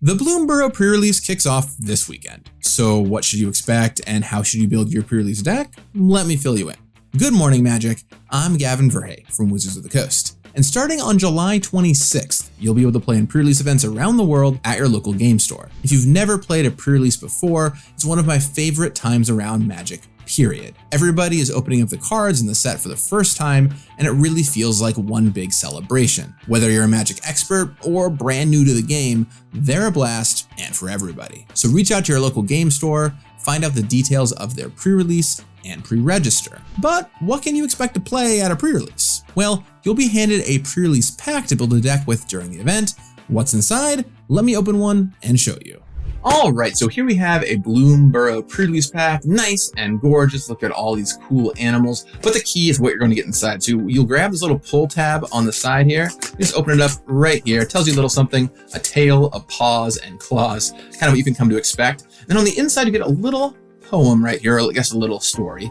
The Bloomburrow Prerelease kicks off this weekend. So what should you expect and how should you build your Prerelease deck? Let me fill you in. Good morning, Magic. I'm Gavin Verhey from Wizards of the Coast. And starting on July 26th, you'll be able to play in pre-release events around the world at your local game store. If you've never played a pre-release before, it's one of my favorite times around Magic, period. Everybody is opening up the cards in the set for the first time, and it really feels like one big celebration. Whether you're a Magic expert or brand new to the game, they're a blast and for everybody. So reach out to your local game store, find out the details of their pre-release, and pre-register. But what can you expect to play at a pre-release? Well, you'll be handed a pre-release pack to build a deck with during the event. What's inside? Let me open one and show you. All right, so here we have a Bloomburrow Prerelease pack. Nice and gorgeous. Look at all these cool animals. But the key is what you're going to get inside. So you'll grab this little pull tab on the side here. Just open it up right here. It tells you a little something, a tail, a paws, and claws, kind of what you can come to expect. And on the inside, you get a little poem right here, or I guess a little story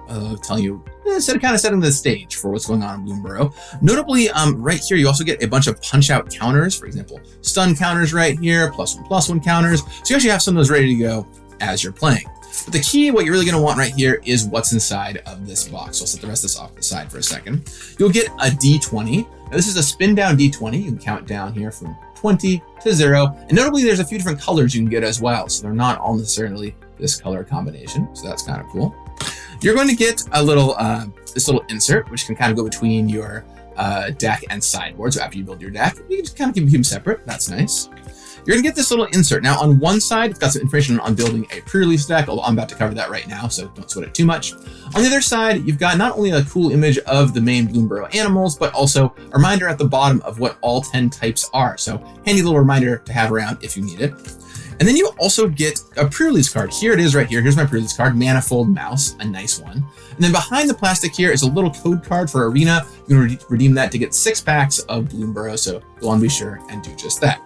of telling you, kind of setting the stage for what's going on in Bloomburrow. Notably, right here, you also get a bunch of punch-out counters. For example, stun counters right here, +1/+1 counters. So you actually have some of those ready to go as you're playing. But the key, what you're really going to want right here is what's inside of this box. So I'll set the rest of this off to the side for a second. You'll get a D20. Now, this is a spin down D20. You can count down here from 20 to 0. And notably, there's a few different colors you can get as well. So they're not all necessarily this color combination. So that's kind of cool. You're going to get a little, this little insert, which can kind of go between your deck and sideboard. So after you build your deck, you can just kind of keep them separate. That's nice. You're going to get this little insert. Now, on one side, it's got some information on building a pre-release deck, although I'm about to cover that right now, so don't sweat it too much. On the other side, you've got not only a cool image of the main Bloomburrow animals, but also a reminder at the bottom of what all 10 types are. So handy little reminder to have around if you need it. And then you also get a pre-release card. Here it is right here. Here's my pre-release card, Manifold Mouse, a nice one. And then behind the plastic here is a little code card for Arena. You're going to redeem that to get 6 packs of Bloomburrow, so go on, be sure and do just that.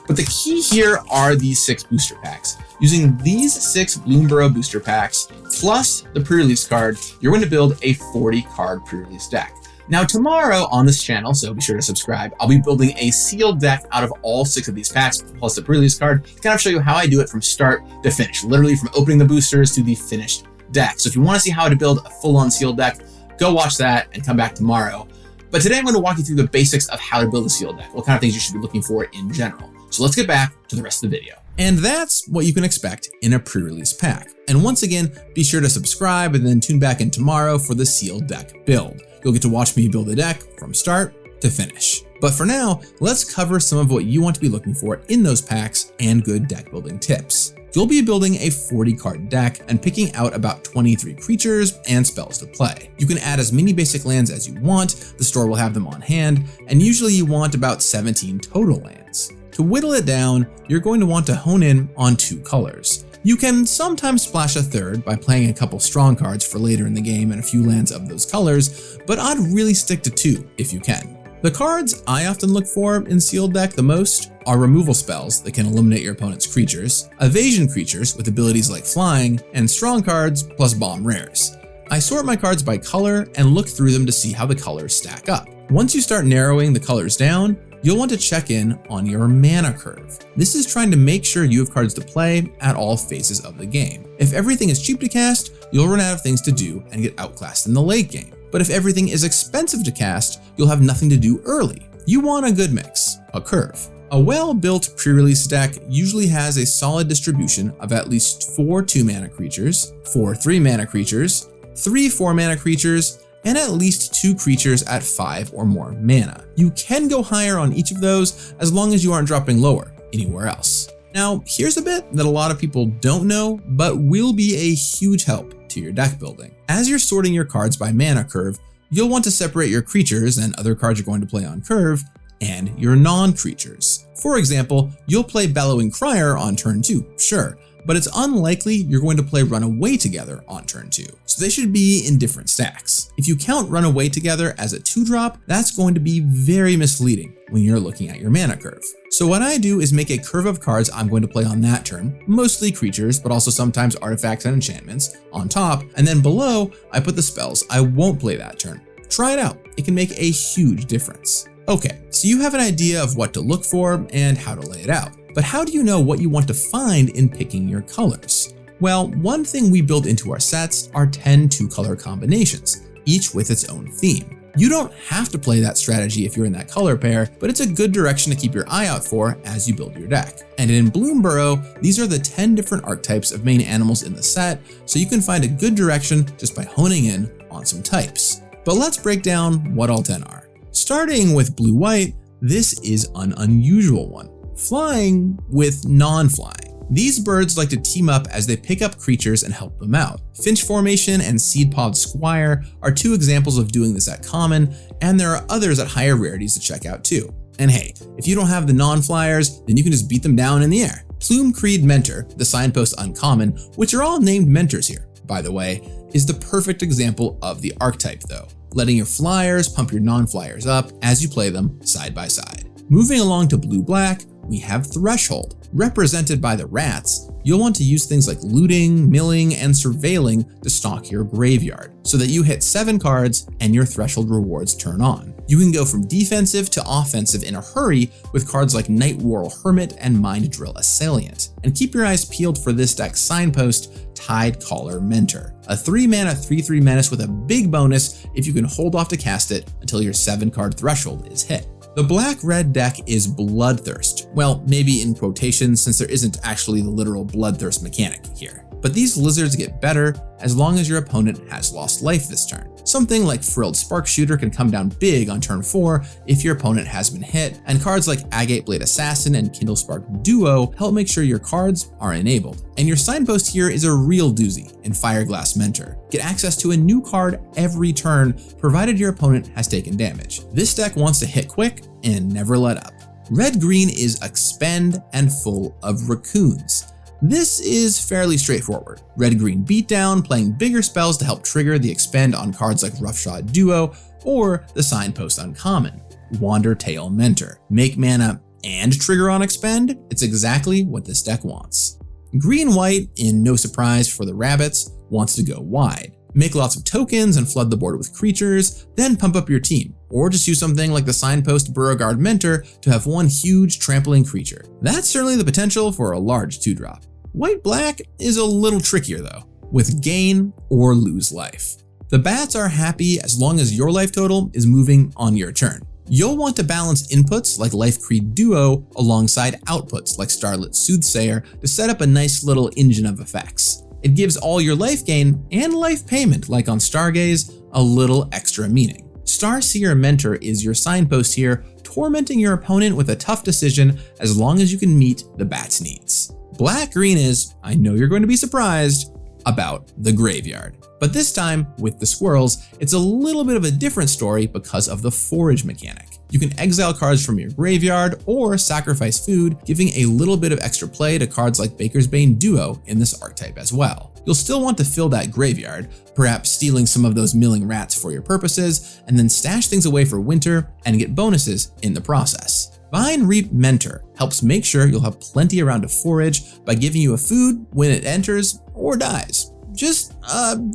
But the key here are these 6 booster packs. Using these 6 Bloomburrow booster packs, plus the pre-release card, you're going to build a 40-card pre-release deck. Now tomorrow on this channel, so be sure to subscribe, I'll be building a sealed deck out of all 6 of these packs, plus the pre-release card, to kind of show you how I do it from start to finish, literally from opening the boosters to the finished deck. So if you want to see how to build a full-on sealed deck, go watch that and come back tomorrow. But today I'm going to walk you through the basics of how to build a sealed deck, what kind of things you should be looking for in general. So let's get back to the rest of the video. And that's what you can expect in a pre-release pack. And once again, be sure to subscribe and then tune back in tomorrow for the sealed deck build. You'll get to watch me build a deck from start to finish. But for now, let's cover some of what you want to be looking for in those packs and good deck building tips. You'll be building a 40-card deck and picking out about 23 creatures and spells to play. You can add as many basic lands as you want, the store will have them on hand, and usually you want about 17 total lands. To whittle it down, you're going to want to hone in on 2 colors. You can sometimes splash a third by playing a couple strong cards for later in the game and a few lands of those colors, but I'd really stick to 2 if you can. The cards I often look for in sealed deck the most are removal spells that can eliminate your opponent's creatures, evasion creatures with abilities like flying, and strong cards plus bomb rares. I sort my cards by color and look through them to see how the colors stack up. Once you start narrowing the colors down, you'll want to check in on your mana curve. This is trying to make sure you have cards to play at all phases of the game. If everything is cheap to cast, you'll run out of things to do and get outclassed in the late game. But if everything is expensive to cast, you'll have nothing to do early. You want a good mix, a curve. A well-built pre-release deck usually has a solid distribution of at least 4 2-mana creatures, 4 3-mana creatures, 3 4-mana creatures, and at least 2 creatures at 5 or more mana. You can go higher on each of those as long as you aren't dropping lower anywhere else. Now, here's a bit that a lot of people don't know, but will be a huge help to your deck building. As you're sorting your cards by mana curve, you'll want to separate your creatures and other cards you're going to play on curve and your non-creatures. For example, you'll play Bellowing Crier on turn 2, sure, but it's unlikely you're going to play Runaway Together on turn 2, so they should be in different stacks. If you count Runaway Together as a 2-drop, that's going to be very misleading when you're looking at your mana curve. So what I do is make a curve of cards I'm going to play on that turn, mostly creatures, but also sometimes artifacts and enchantments, on top, and then below, I put the spells I won't play that turn. Try it out, it can make a huge difference. Okay, so you have an idea of what to look for and how to lay it out. But how do you know what you want to find in picking your colors? Well, one thing we build into our sets are 10 2-color combinations, each with its own theme. You don't have to play that strategy if you're in that color pair, but it's a good direction to keep your eye out for as you build your deck. And in Bloomburrow, these are the 10 different archetypes of main animals in the set, so you can find a good direction just by honing in on some types. But let's break down what all 10 are. Starting with blue-white, this is an unusual one. Flying with non-flying. These birds like to team up as they pick up creatures and help them out. Finch Formation and Seedpod Squire are 2 examples of doing this at common, and there are others at higher rarities to check out too. And hey, if you don't have the non-flyers, then you can just beat them down in the air. Plume Creed Mentor, the Signpost Uncommon, which are all named mentors here, by the way, is the perfect example of the archetype though, letting your flyers pump your non-flyers up as you play them side by side. Moving along to blue-black, we have Threshold. Represented by the rats, you'll want to use things like looting, milling, and surveilling to stock your graveyard, so that you hit 7 cards and your threshold rewards turn on. You can go from defensive to offensive in a hurry with cards like Night Whirl Hermit and Mind Drill Assailant. And keep your eyes peeled for this deck's signpost, Tide Caller Mentor, a 3-mana 3/3 menace with a big bonus if you can hold off to cast it until your 7-card threshold is hit. The black-red deck is Bloodthirst. Well, maybe in quotations since there isn't actually the literal Bloodthirst mechanic here. But these lizards get better as long as your opponent has lost life this turn. Something like Frilled Sparkshooter can come down big on turn 4 if your opponent has been hit, and cards like Agate Blade Assassin and Kindlespark Duo help make sure your cards are enabled. And your signpost here is a real doozy in Fireglass Mentor. Get access to a new card every turn, provided your opponent has taken damage. This deck wants to hit quick and never let up. Red-green is Expend and full of raccoons. This is fairly straightforward. Red-green beatdown, playing bigger spells to help trigger the expend on cards like Roughshod Duo or the Signpost Uncommon. Wandertail Mentor. Make mana and trigger on expend? It's exactly what this deck wants. Green-white, in no surprise for the rabbits, wants to go wide. Make lots of tokens and flood the board with creatures, then pump up your team, or just use something like the Signpost Burrowguard Mentor to have one huge trampling creature. That's certainly the potential for a large 2-drop. White-black is a little trickier though, with gain or lose life. The bats are happy as long as your life total is moving on your turn. You'll want to balance inputs like Life Creed Duo alongside outputs like Starlit Soothsayer to set up a nice little engine of effects. It gives all your life gain and life payment, like on Stargaze, a little extra meaning. Starseer Mentor is your signpost here, tormenting your opponent with a tough decision as long as you can meet the bat's needs. Black-green is, I know you're going to be surprised, about the graveyard. But this time, with the squirrels, it's a little bit of a different story because of the forage mechanic. You can exile cards from your graveyard or sacrifice food, giving a little bit of extra play to cards like Baker's Bane Duo in this archetype as well. You'll still want to fill that graveyard, perhaps stealing some of those milling rats for your purposes, and then stash things away for winter and get bonuses in the process. Vine Reap Mentor helps make sure you'll have plenty around to forage by giving you a food when it enters or dies. Just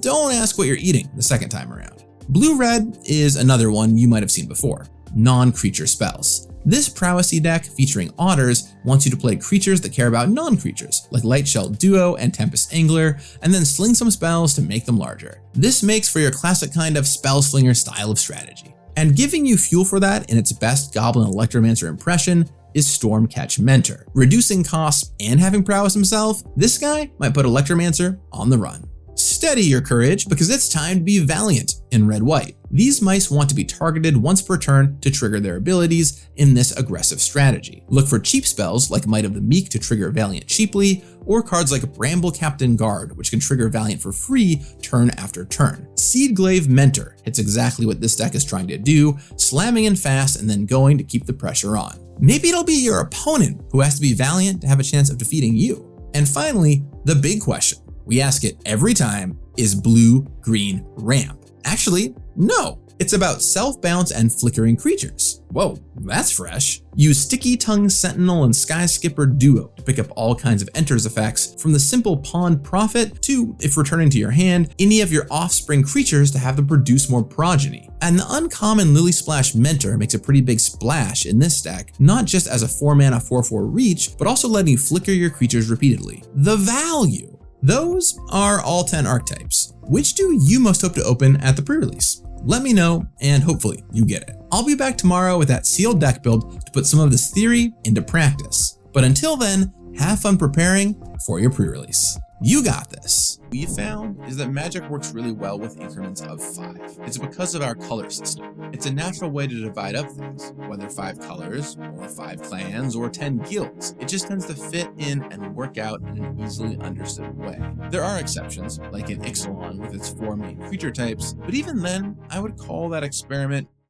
don't ask what you're eating the second time around. Blue-red is another one you might have seen before. Non-creature spells. This prowessy deck featuring otters wants you to play creatures that care about non-creatures, like Lightshell Duo and Tempest Angler, and then sling some spells to make them larger. This makes for your classic kind of spell slinger style of strategy. And giving you fuel for that in its best Goblin Electromancer impression is Stormcatch Mentor. Reducing costs and having prowess himself, this guy might put Electromancer on the run. Steady your courage, because it's time to be valiant in red-white. These mice want to be targeted once per turn to trigger their abilities in this aggressive strategy. Look for cheap spells like Might of the Meek to trigger Valiant cheaply, or cards like Bramble Captain Guard, which can trigger Valiant for free turn after turn. Seedglaive Mentor hits exactly what this deck is trying to do, slamming in fast and then going to keep the pressure on. Maybe it'll be your opponent who has to be valiant to have a chance of defeating you. And finally, the big question. We ask it every time, is blue-green ramp? Actually, no, It's about self-bounce and flickering creatures. Whoa, that's fresh. Use Sticky Tongue Sentinel and Sky Skipper Duo to pick up all kinds of enters effects, from the simple Pawn Prophet to, if returning to your hand, any of your offspring creatures to have them produce more progeny. And the uncommon Lily Splash Mentor makes a pretty big splash in this deck, not just as a 4-mana 4/4 reach, but also letting you flicker your creatures repeatedly. The value! Those are all 10 archetypes. Which do you most hope to open at the pre-release? Let me know, and hopefully you get it. I'll be back tomorrow with that sealed deck build to put some of this theory into practice. But until then, have fun preparing for your pre-release. You got this. What we found is that Magic works really well with increments of 5. It's because of our color system. It's a natural way to divide up things, whether 5 colors, or 5 clans, or 10 guilds. It just tends to fit in and work out in an easily understood way. There are exceptions, like in Ixalan with its 4 main creature types, but even then, I would call that experiment